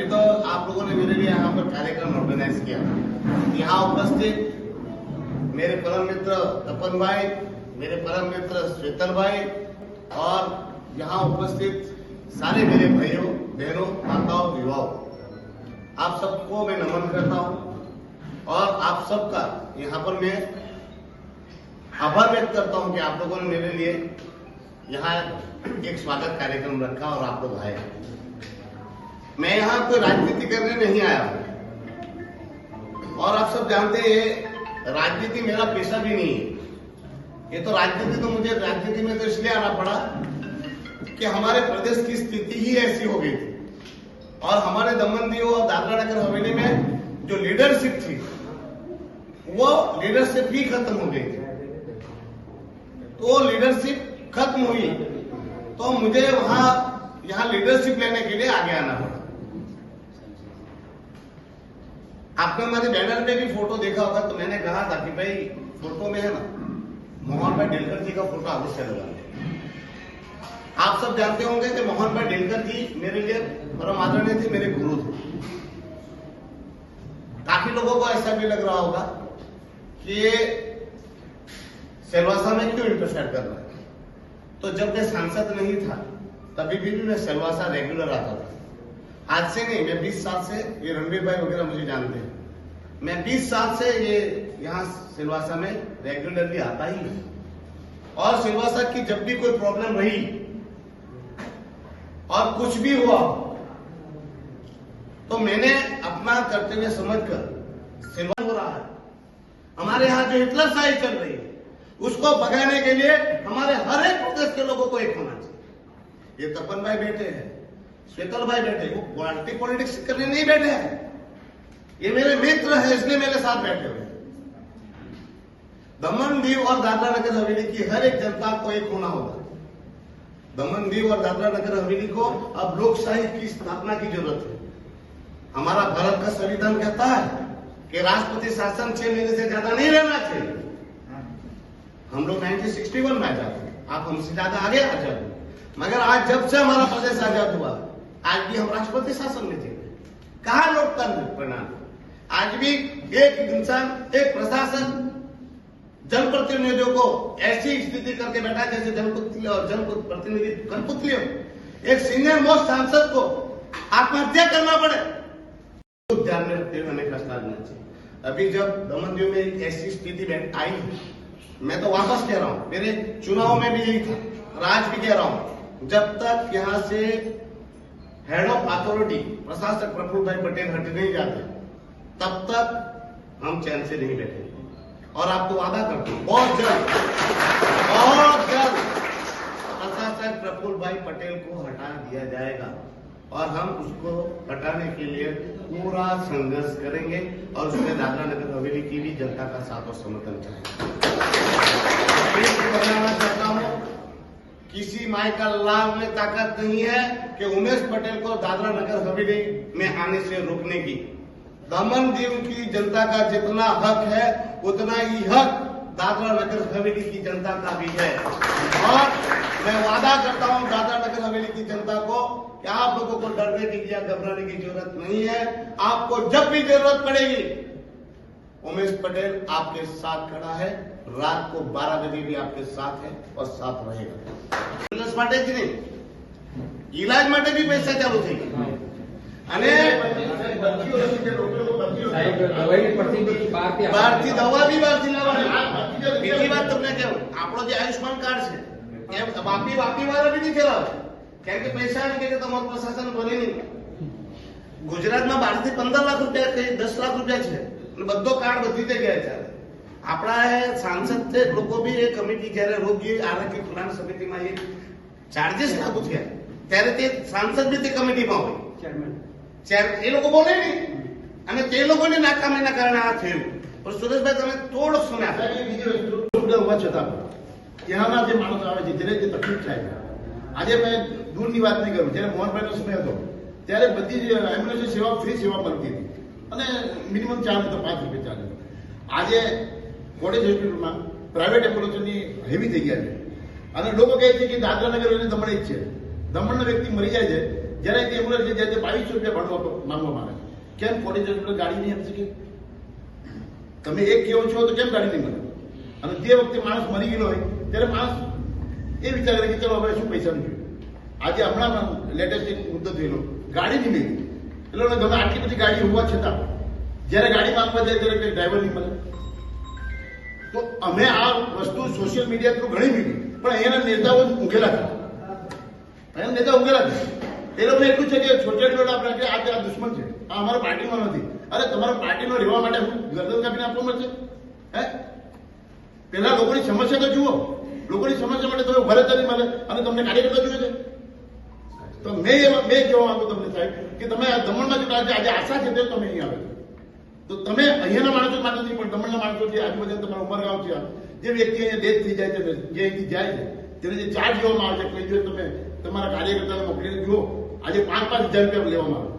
तो आप लोगों ने मेरे लिए यहाँ पर कार्यक्रम ऑर्गेनाइज किया। यहाँ उपस्थित मेरे परम मित्र तपन भाई, मेरे परम मित्र श्वेतल भाई और यहाँ उपस्थित सारे मेरे भाइयों बहनों माताओं युवाओं, आप सबको मैं नमन करता हूँ और आप सबका यहाँ पर मैं आभार व्यक्त करता हूँ कि आप लोगों ने मेरे लिए यहाँ एक स्वागत कार्यक्रम रखा और आप लोग आए। मैं यहाँ कोई राजनीति करने नहीं आया और आप सब जानते हैं ये राजनीति मेरा पेशा भी नहीं है। ये तो राजनीति तो मुझे राजनीति में तो इसलिए आना पड़ा कि हमारे प्रदेश की स्थिति ही ऐसी हो गई थी और हमारे दमन दीव और दादरा नगर हवेली में जो लीडरशिप थी वो लीडरशिप भी खत्म हो गई थी। तो लीडरशिप खत्म हुई तो मुझे यहाँ लीडरशिप लेने के लिए आगे आना पड़ा। आपने हमारे बैनर में भी फोटो देखा होगा तो मैंने कहा था कि भाई फोटो में है ना मोहन भाई डेलकर जी का फोटो अवश्य लगा। आप सब जानते होंगे कि मोहन भाई डेलकर जी मेरे लिए परम आदरणीय थे, मेरे गुरु थे। काफी लोगों को ऐसा भी लग रहा होगा कि ये सिलवासा में क्यों इंटरफेयर कर रहा है। तो जब मैं सांसद नहीं था तभी भी मैं सिलवासा रेगुलर आता था। आज से नहीं, मैं 20 साल से, ये रणवीर भाई वगैरह मुझे जानते हैं, मैं 20 साल से ये यहाँ सिलवासा में रेगुलरली आता ही है। और सिलवासा की जब भी कोई प्रॉब्लम रही और कुछ भी हुआ तो मैंने अपना कर्तव्य समझकर सिलवा हो रहा है। हमारे यहाँ जो हिटलरशाही चल रही है उसको भगाने के लिए हमारे हर एक प्रदेश के लोगों को एक होना चाहिए। ये तपन भाई बैठे हैं, श्वेतल भाई बैठे, वो पार्टी पॉलिटिक्स करने नहीं बैठे हैं, ये मेरे मित्र हैं इसलिए मेरे साथ बैठे हुए। दमन दीव और दादरा नगर हवेली की हर एक जनता को एक होना होगा। दमन दीव और दादरा नगर हवेली को अब लोकशाही की स्थापना की जरूरत है। हमारा भारत का संविधान कहता है कि राष्ट्रपति शासन 6 महीने से ज्यादा नहीं रहना चाहिए। हम लोग 1961 में आजाद हुए, आप हमसे ज्यादा आगे आजाद हुए, मगर आज जब से हमारा प्रदेश आजाद हुआ आज भी हम राष्ट्रपति शासन में थे। कहा लोकतंत्र प्रणाली? आज भी एक इंसान, एक प्रशासन जनप्रतिनिधियों को ऐसी स्थिति करके बैठा जैसे जनपुतली और जनप्रतिनिधि कठपुतली हो। एक सीनियर मोस्ट सांसद को आत्महत्या करना पड़े तो ध्यान में रखते हुए हमें फैसला लेना चाहिए। अभी जब दमन दीव में एक ऐसी स्थिति आई, मैं तो वापस कह रहा हूं, मेरे चुनाव में भी यही था और आज भी कह रहा हूं, जब तक यहां से हेड ऑफ अथॉरिटी प्रशासक प्रफुल्ल भाई पटेल हट नहीं जाते तब तक हम चैन से नहीं बैठेंगे। और आपको वादा करता हूं बहुत जल्द प्रशासक प्रफुल्ल भाई पटेल को हटा दिया जाएगा और हम उसको हटाने के लिए पूरा संघर्ष करेंगे और उसमें दादरा नगर हवेली की भी जनता का साथ और समर्थन चाहेंगे। बताना चाहता हूं, किसी माई का लाभ में ताकत नहीं है कि उमेश पटेल को दादरा नगर हवेली में आने से रोकने की। दमन दीव की जनता का जितना हक है उतना ही हक दादरा नगर हवेली की जनता का भी है। और मैं वादा करता हूं दादरा नगर हवेली की जनता को कि आप लोगों को डरने की या घबराने की जरूरत नहीं है। आपको जब भी जरूरत पड़ेगी उमेश पटेल आपके साथ खड़ा है, रात को 12 बजे भी आपके साथ है और साथ रहेगा। માટે જ નહીં, ઈલાજ માટે બી પૈસા ચાલુ થઈ ગયા અને બહારથી દવા બી બહારથી લાવવાની। બીજી વાત તમને કહું, આપણો જે આયુષ્માન કાર્ડ છે એ વાપી વાળા બી નહીં ચલાવે કારણ કે પૈસા નથી કે તમારું પ્રશાસન બને નહીં। ગુજરાતમાં 12 થી 15 લાખ રૂપિયા 10 લાખ રૂપિયા છે અને બધો કાર્ડ બધી જગ્યાએ ચાલે। આપણા સાંસદ છે લોકો બી એ કમિટી જયારે રોગી આરોગ્ય કલ્યાણ સમિતિમાં એ ચાર્जेस લાગુ થયા ત્યારે તે સાંસદ બી તે કમિટીમાં હોય ચેરમેન એ લોકો બોલે નહીં અને તે લોકોની નાકામીના કારણે આ થયું। પણ સુરેશભાઈ તમે થોડો સમય હોવા છતાં ત્યાંના જે માણસો આવે છે જેને જે તકલીફ થાય આજે મેં દૂરની વાત નહીં કરું, જ્યારે મોહનભાઈનો સમય હતો ત્યારે બધી જ એમ્બ્યુલન્સની સેવા ફ્રી સેવા મળતી હતી અને મિનિમમ ચાર્જ તો 5 રૂપિયા ચાર્જ। આજે કોટેજ હોસ્પિટલમાં પ્રાઇવેટ એમ્બ્યુલન્સની હેવી થઈ ગયા છે અને લોકો કહે છે કે દાદરા નગર અને દમણ જ છે। દમણનો વ્યક્તિ મરી જાય છે જ્યારે તે એમ્બ્યુલન્સ જ્યારે 2200 રૂપિયા માંગવામાં આવે કેમ 40 ગાડી નહીં આપી શકે? તમે એક કેવો છો તો કેમ ગાડી નહીં મળે? અને જે વખતે માણસ મરી ગયેલો હોય ત્યારે માણસ એ વિચાર કરે કે ચલો હવે શું પૈસાનું જોઈએ. આજે હમણાં લેટેસ્ટ એક મુદ્દો થયેલો, ગાડી નહીં મળી. એટલે ગમે આટલી બધી ગાડી હોવા છતાં જ્યારે ગાડી માંગવા જાય ત્યારે કંઈ ડ્રાઈવર નહીં મળે. તો અમે આ વસ્તુ સોશિયલ મીડિયા થ્રુ ઘણી મીડી, પણ અહીંયાના નેતાઓ ઊંઘેલા હતા. અહીંયા નેતા ઊંઘેલા હતા. એ લોકોને એટલું છે કે છોટેડ આપણે આ દુશ્મન છે, આ અમારા પાર્ટીમાં નથી. અરે તમારા પાર્ટીમાં રહેવા માટે હું ગરદન કાપીને આપવા મળશે? હે, પેલા લોકોની સમસ્યા તો જુઓ. લોકોની સમસ્યા માટે તમે ઉભા રહેતા નહીં મળે અને તમને કાર્યકર્તા જોઈએ છે. તો મેં કહેવા માંગુ તમને સાહેબ કે તમે આ દમણમાં જો આજે આશા છે તો તમે અહીં આવે તો તમે અહીંયાના માણસો માટે નહીં પણ દમણના માણસો જે આજુબાજુ તમારા ઉમરગાંવ છે, જે વ્યક્તિ અહીંયા ડેથ થઈ જાય છે, જે અહીંથી જાય છે, તેને જે ચાર્જ લેવામાં આવે છે, કોઈ જો તમે તમારા કાર્યકર્તાને મોકલીને જુઓ, આજે 5,000 રૂપિયા લેવામાં આવે.